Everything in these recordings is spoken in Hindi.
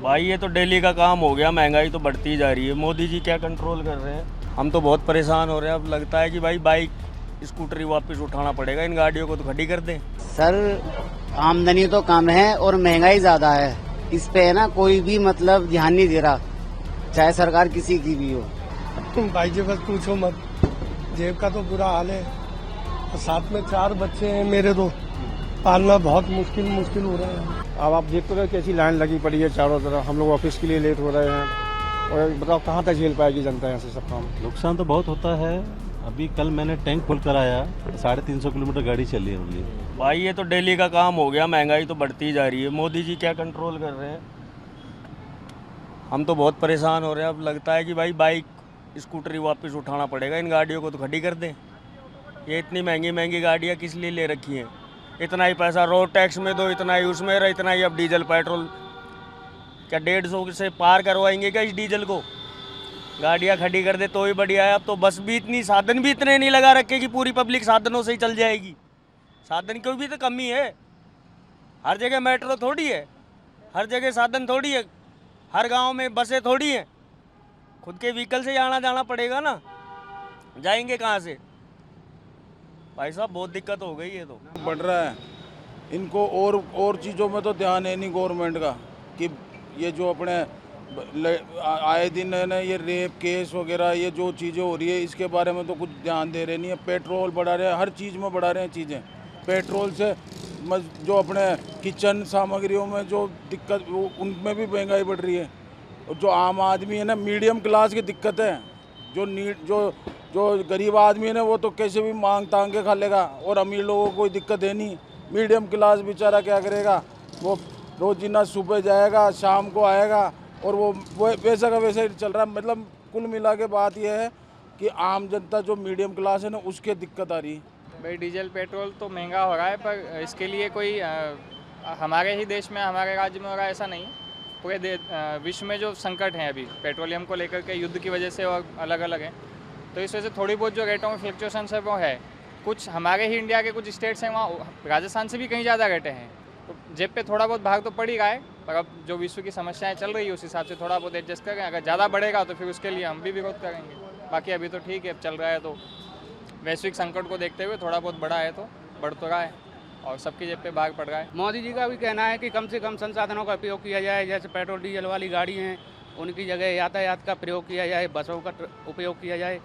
भाई ये तो डेली का काम हो गया, महंगाई तो बढ़ती जा रही है। मोदी जी क्या कंट्रोल कर रहे हैं, हम तो बहुत परेशान हो रहे हैं। अब लगता है कि भाई बाइक स्कूटरी वापस उठाना पड़ेगा, इन गाड़ियों को तो खड़ी कर दें। सर आमदनी तो कम है और महंगाई ज्यादा है, इस पे है ना कोई भी मतलब ध्यान नहीं दे रहा, चाहे सरकार किसी की भी हो। भाई जी बस पूछो मत, जेब का तो बुरा हाल है और साथ में 4 बच्चे हैं मेरे, तो पालना बहुत मुश्किल हो रहा है। अब आप देखते रहे कैसी लाइन लगी पड़ी है चारों तरफ, हम लोग ऑफिस के लिए लेट हो रहे हैं और बताओ कहाँ तक झेल पाएगी जनता यहाँ से सब काम। नुकसान तो बहुत होता है। अभी कल मैंने टैंक फुल कराया, 350 किलोमीटर गाड़ी चली है मुझे। भाई ये तो डेली का काम हो गया, महंगाई तो बढ़ती जा रही है। मोदी जी क्या कंट्रोल कर रहे हैं, हम तो बहुत परेशान हो रहे हैं। अब लगता है कि भाई बाइक स्कूटरी वापस उठाना पड़ेगा, इन गाड़ियों को तो खड़ी कर दें। ये इतनी महंगी महंगी गाड़ियाँ किस लिए ले रखी हैं? इतना ही पैसा रोड टैक्स में दो, इतना ही उसमें रहा, इतना ही अब डीजल पेट्रोल क्या 150 से पार करवाएंगे क्या इस डीजल को? गाड़ियाँ खड़ी कर दे तो ही बढ़िया है। अब तो बस भी इतनी, साधन भी इतने नहीं लगा रखे कि पूरी पब्लिक साधनों से ही चल जाएगी। साधन की भी तो कमी है, हर जगह मेट्रो थोड़ी है, हर जगह साधन थोड़ी है, हर गांव में बसें थोड़ी हैं। खुद के व्हीकल से आना जाना पड़ेगा ना, जाएंगे कहाँ से? भाई साहब बहुत दिक्कत हो गई है। तो बढ़ रहा है, इनको और चीज़ों में तो ध्यान है नहीं गवर्नमेंट का, कि ये जो अपने आए दिन है ना, ये रेप केस वगैरह ये जो चीज़ें हो रही है, इसके बारे में तो कुछ ध्यान दे रहे नहीं है। पेट्रोल बढ़ा रहे हैं, हर चीज़ में बढ़ा रहे हैं चीज़ें। पेट्रोल से जो अपने किचन सामग्रियों में जो दिक्कत, उनमें भी महंगाई बढ़ रही है। और जो आम आदमी है ना, मीडियम क्लास की दिक्कत है। जो गरीब आदमी है ना, वो तो कैसे भी मांग तांग के खा लेगा, और अमीर लोगों को कोई दिक्कत है नहीं। मीडियम क्लास बेचारा क्या करेगा? वो रोजीना सुबह जाएगा, शाम को आएगा, और वो वैसा का वैसा ही चल रहा है। मतलब कुल मिला के बात यह है कि आम जनता जो मीडियम क्लास है ना, उसके दिक्कत आ रही है। भाई डीजल पेट्रोल तो महंगा हो रहा है, पर इसके लिए कोई हमारे ही देश में, हमारे राज्य में हो रहा है ऐसा नहीं। पूरे विश्व में जो संकट हैं अभी पेट्रोलियम को लेकर के, युद्ध की वजह से और अलग अलग हैं, तो इस वजह से थोड़ी बहुत जो रेटों में फ्लक्चुएशन है वो है। कुछ हमारे ही इंडिया के कुछ स्टेट्स हैं, वहाँ राजस्थान से भी कहीं ज़्यादा रेटें हैं, तो जेब पे थोड़ा बहुत भाग तो पड़ ही रहा है। पर अब जो विश्व की समस्याएं चल रही है उस हिसाब से थोड़ा बहुत एडजस्ट करें। अगर ज़्यादा बढ़ेगा तो फिर उसके लिए हम भी विरोध करेंगे। बाकी अभी तो ठीक है, अब चल रहा है, तो वैश्विक संकट को देखते हुए थोड़ा बहुत बढ़ा है तो बढ़ तो रहा है और सबकी जेब पे भाग पड़ रहा है। मोदी जी का भी कहना है कि कम से कम संसाधनों का उपयोग किया जाए, जैसे पेट्रोल डीजल वाली गाड़ी हैं उनकी जगह यातायात का प्रयोग किया जाए, बसों का उपयोग किया जाए,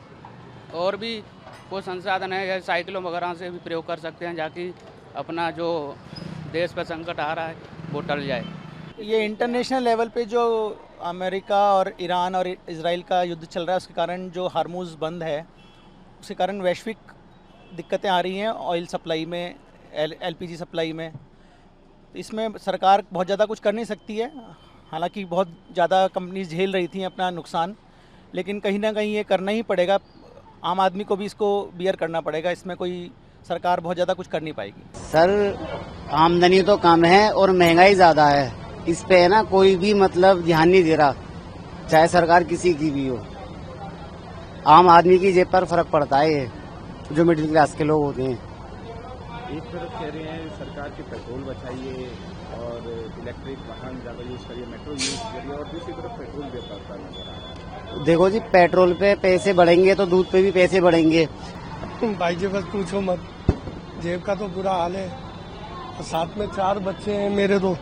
और भी वो संसाधन है जैसे साइकिलों वगैरह से भी प्रयोग कर सकते हैं, ताकि अपना जो देश पर संकट आ रहा है वो टल जाए। ये इंटरनेशनल लेवल पे जो अमेरिका और ईरान और इजराइल का युद्ध चल रहा है, उसके कारण जो हार्मुज़ बंद है, उसके कारण वैश्विक दिक्कतें आ रही हैं ऑयल सप्लाई में, एलपीजी सप्लाई में। इसमें सरकार बहुत ज़्यादा कुछ कर नहीं सकती है, हालांकि बहुत ज़्यादा कंपनीज झेल रही थी अपना नुकसान, लेकिन कहीं ना कहीं ये करना ही पड़ेगा। आम आदमी को भी इसको बियर करना पड़ेगा, इसमें कोई सरकार बहुत ज़्यादा कुछ कर नहीं पाएगी। सर आमदनी तो कम है और महंगाई ज्यादा है, इस पे है ना कोई भी मतलब ध्यान नहीं दे रहा, चाहे सरकार किसी की भी हो। आम आदमी की जेब पर फर्क पड़ता है, ये जो मिडिल क्लास के लोग होते हैं। एक तरफ कह रहे हैं सरकार के पेट्रोल बचाइए और इलेक्ट्रिक वाहन ज़्यादा यूज़ करिए, मेट्रो यूज़ करिए, और दूसरी तरफ पेट्रोल भी बढ़ता नजर आ रहा है। देखो जी, पेट्रोल पे पैसे बढ़ेंगे तो दूध पे भी पैसे बढ़ेंगे। भाई जी बस पूछो मत, जेब का तो बुरा हाल है और साथ में 4 बच्चे हैं मेरे, तो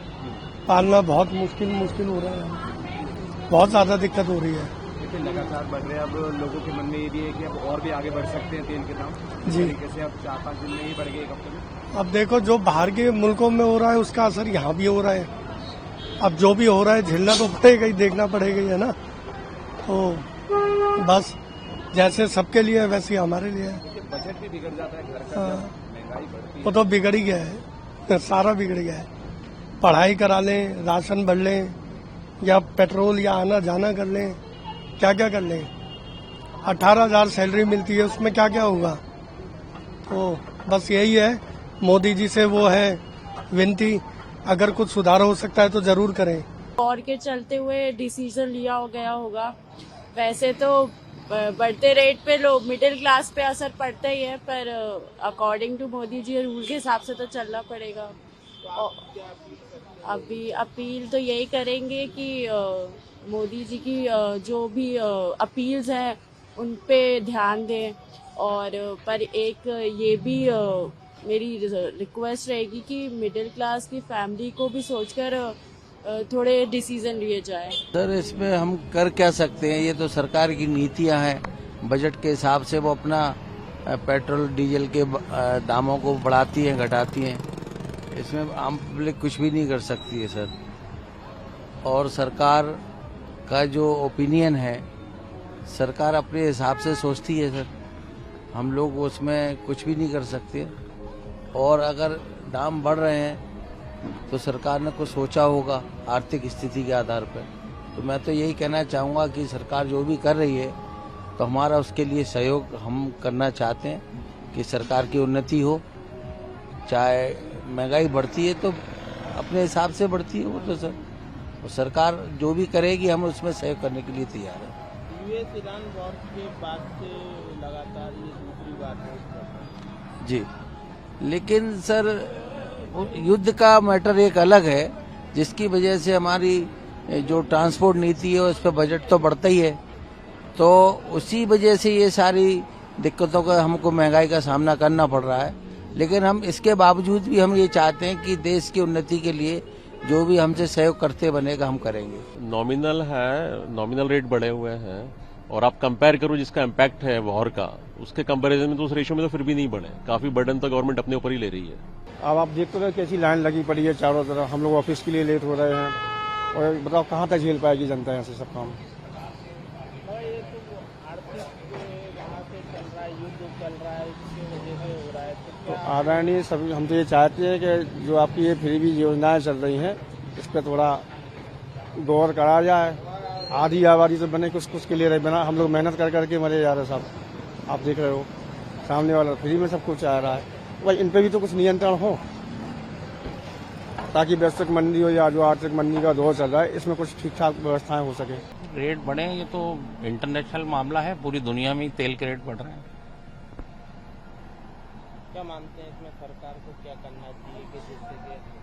पालना बहुत मुश्किल हो रहा है। बहुत ज्यादा दिक्कत हो रही है। लेकिन लगातार बढ़ रहे हैं, अब लोगों के मन में ये भी है कि अब और भी आगे बढ़ सकते हैं तेल के दाम जी। तरीके से अब 4-5 दिन में ही बढ़ गए, एक हफ्ते में। अब देखो जो बाहर के मुल्कों में हो रहा है उसका असर यहाँ भी हो रहा है। अब जो भी हो रहा है झेलना तो पड़ेगा ही, देखना पड़ेगा ही, है ना। तो बस जैसे सबके लिए है वैसे हमारे लिए है। बजट भी बिगड़ जाता है घर का, महंगाई बढ़ती है। वो तो बिगड़ ही गया है, सारा बिगड़ गया है। पढ़ाई करा लें, राशन भर लें, या पेट्रोल या आना जाना कर लें, क्या क्या कर लें। 18,000 सैलरी मिलती है, उसमें क्या क्या होगा। तो बस यही है, मोदी जी से वो है विनती, अगर कुछ सुधार हो सकता है तो जरूर करें। और के चलते हुए डिसीजन लिया हो गया होगा। वैसे तो बढ़ते रेट पे लोग मिडिल क्लास पे असर पड़ता ही है, पर according to Modi ji rule के हिसाब से तो चलना पड़ेगा। अभी अपील तो यही करेंगे कि मोदी जी की जो भी अपील्स हैं उन पे ध्यान दें, और पर एक ये भी मेरी रिक्वेस्ट रहेगी कि मिडिल क्लास की फैमिली को भी सोचकर थोड़े डिसीजन लिए जाए। सर इसमें हम कर क्या सकते हैं, ये तो सरकार की नीतियां हैं, बजट के हिसाब से वो अपना पेट्रोल डीजल के दामों को बढ़ाती हैं घटाती हैं, इसमें आम पब्लिक कुछ भी नहीं कर सकती है सर। और सरकार का जो ओपिनियन है सरकार अपने हिसाब से सोचती है सर, हम लोग उसमें कुछ भी नहीं कर सकते। और अगर दाम बढ़ रहे हैं तो सरकार ने कुछ सोचा होगा आर्थिक स्थिति के आधार पर। तो मैं तो यही कहना चाहूँगा कि सरकार जो भी कर रही है तो हमारा उसके लिए सहयोग हम करना चाहते हैं कि सरकार की उन्नति हो। चाहे महंगाई बढ़ती है तो अपने हिसाब से बढ़ती है वो तो सर, और सरकार जो भी करेगी हम उसमें सहयोग करने के लिए तैयार है। यूएस ईरान वॉर के बाद से लगातार ये दूसरी बात है जी, लेकिन सर युद्ध का मैटर एक अलग है जिसकी वजह से हमारी जो ट्रांसपोर्ट नीति है उस पर बजट तो बढ़ता ही है, तो उसी वजह से ये सारी दिक्कतों का हमको महंगाई का सामना करना पड़ रहा है। लेकिन हम इसके बावजूद भी हम ये चाहते हैं कि देश की उन्नति के लिए जो भी हमसे सहयोग करते बनेगा हम करेंगे। नॉमिनल है, नॉमिनल रेट बढ़े हुए हैं और आप कंपेयर करो जिसका इम्पैक्ट है वॉर का, उसके कंपैरिजन में तो उस रेशियो में तो फिर भी नहीं बढ़े। काफी बर्डन तो गवर्नमेंट अपने ऊपर ही ले रही है। अब आप देखते हो कैसी लाइन लगी पड़ी है चारों तरफ, हम लोग ऑफिस के लिए लेट हो रहे हैं और बताओ कहाँ तक झेल पाएगी जनता यहाँ से सब काम। तो आ रहा नहीं, सभी हम तो ये चाहते हैं कि जो आपकी ये फ्री भी योजनाएं चल रही हैं इस पर थोड़ा गौर करा जाए। आधी आबादी तो बने कुछ कुछ के लिए रहे, बना हम लोग मेहनत कर करके मरे जा रहे हैं साहब। आप देख रहे हो सामने वाला फ्री में सब कुछ आ रहा है, भाई इन पे भी तो कुछ नियंत्रण हो ताकि वैश्विक मंदी हो या जो आर्थिक मंदी का दौर चल रहा है इसमें कुछ ठीक ठाक व्यवस्थाएं हो सके। रेट बढ़े ये तो इंटरनेशनल मामला है, पूरी दुनिया में तेल के रेट बढ़ रहे हैं। क्या मानते हैं इसमें सरकार को क्या करना चाहिए कि जिससे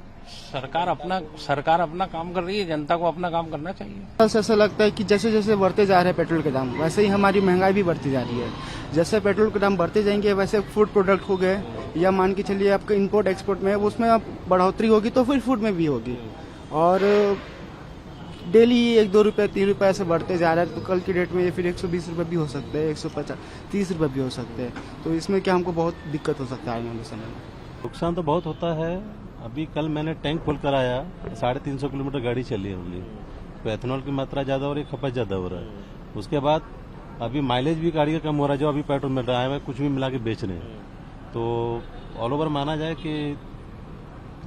सरकार अपना काम कर रही है, जनता को अपना काम करना चाहिए। ऐसा लगता है कि जैसे जैसे बढ़ते जा रहे हैं पेट्रोल के दाम वैसे ही हमारी महंगाई भी बढ़ती जा रही है। जैसे पेट्रोल के दाम बढ़ते जाएंगे वैसे फूड प्रोडक्ट हो गए या मान के चलिए आपका इंपोर्ट एक्सपोर्ट में उसमें अब बढ़ोतरी होगी तो फिर फूड में भी होगी। और डेली 1-2 रुपये 3 रुपये ऐसे बढ़ते जा रहा है, तो कल की डेट में ये फिर 120 रुपये भी हो सकते हैं, 150-30 रुपये भी हो सकते हैं। तो इसमें क्या हमको बहुत दिक्कत हो सकता है आने वाले समय में। नुकसान तो बहुत होता है। अभी कल मैंने टैंक फुल कराया, 350 किलोमीटर गाड़ी चली है ओनली, तो एथेनॉल की मात्रा ज़्यादा हो रही है, खपत ज़्यादा हो रहा है। उसके बाद अभी माइलेज भी गाड़ी का कम हो रहा है, जो अभी पेट्रोल में ड्राइवर कुछ भी मिला के बेच रहे हैं। तो ऑल ओवर माना जाए कि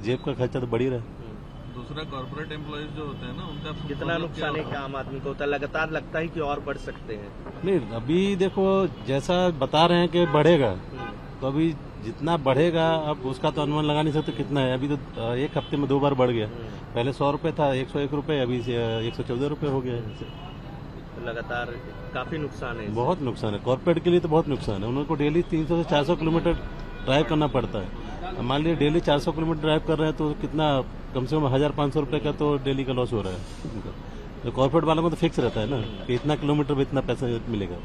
जेब का खर्चा तो बढ़ ही रहा है। दूसरा कॉर्पोरेट एम्प्लॉयज जो होते हैं ना उनका कितना नुकसान है आम आदमी को होता है, लगातार लगता है कि और बढ़ सकते हैं। नहीं, अभी देखो जैसा बता रहे हैं कि बढ़ेगा, तो अभी जितना बढ़ेगा अब उसका तो अनुमान लगा नहीं सकते कितना है। अभी तो एक हफ्ते में 2 बार बढ़ गया, पहले 100 रुपये था, 101 रुपये, अभी 114 रुपये हो गया है। लगातार काफी नुकसान है, बहुत नुकसान है। कॉर्पोरेट के लिए तो बहुत नुकसान है, उनको डेली 300 से 400 किलोमीटर ड्राइव करना पड़ता है। मान लीजिए डेली 400 किलोमीटर ड्राइव कर रहे हैं तो कितना कम से कम 1500 रुपये का तो डेली का लॉस हो रहा है। तो कॉर्पोरेट वालों को तो फिक्स रहता है ना कि इतना किलोमीटर में इतना पैसा मिलेगा।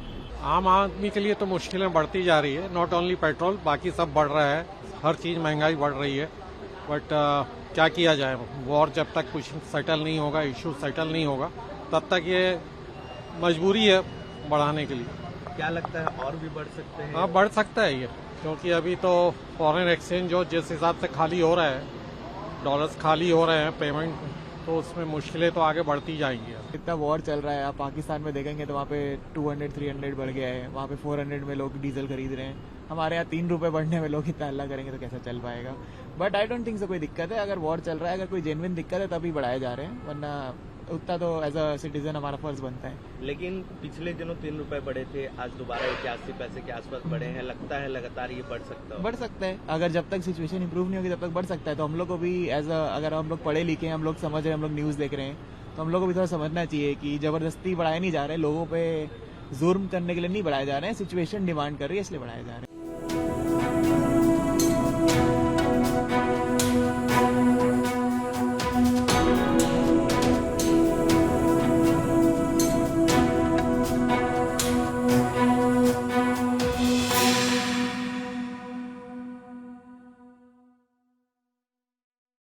आम आदमी के लिए तो मुश्किलें बढ़ती जा रही है, नॉट ओनली पेट्रोल, बाकी सब बढ़ रहा है, हर चीज़ महंगाई बढ़ रही है। बट क्या किया जाए, वॉर जब तक कुछ सेटल नहीं होगा, इशू सेटल नहीं होगा, तब तक ये मजबूरी है बढ़ाने के लिए। क्या लगता है और भी बढ़ सकते हैं? हाँ, बढ़ सकता है ये, क्योंकि अभी तो फॉरेन एक्सचेंज जो जिस हिसाब से खाली हो रहा है, डॉलर्स खाली हो रहे हैं पेमेंट, तो उसमें मुश्किलें तो आगे बढ़ती जाएंगी। इतना वॉर चल रहा है, आप पाकिस्तान में देखेंगे तो वहाँ पे 200-300 बढ़ गया है, वहाँ पे 400 में लोग डीजल खरीद रहे हैं। हमारे यहाँ 3 रुपये बढ़ने में लोग इतना हल्ला करेंगे तो कैसा चल पाएगा। But I don't think so कोई दिक्कत है। अगर वॉर चल रहा है, अगर कोई जेन्युइन दिक्कत है तभी बढ़ाए जा रहे हैं, वरना उतना तो एज अ सिटीजन हमारा फर्ज बनता है। लेकिन पिछले दिनों 3 रुपए बढ़े थे, आज दोबारा 81 पैसे के आसपास बढ़े हैं। लगता है लगातार ये बढ़ सकता है। अगर जब तक सिचुएशन इंप्रूव नहीं होगी तब तक बढ़ सकता है। तो हम लोग को भी अगर हम लोग पढ़े लिखे हैं, हम लोग समझ रहे हैं, हम लोग न्यूज़ देख रहे हैं, तो हम लोग को भी थोड़ा समझना चाहिए कि जबरदस्ती बढ़ाए नहीं जा रहे, लोगों पे जुर्म करने के लिए नहीं बढ़ाए जा रहे हैं, सिचुएशन डिमांड कर रही है इसलिए बढ़ाए जा रहे हैं।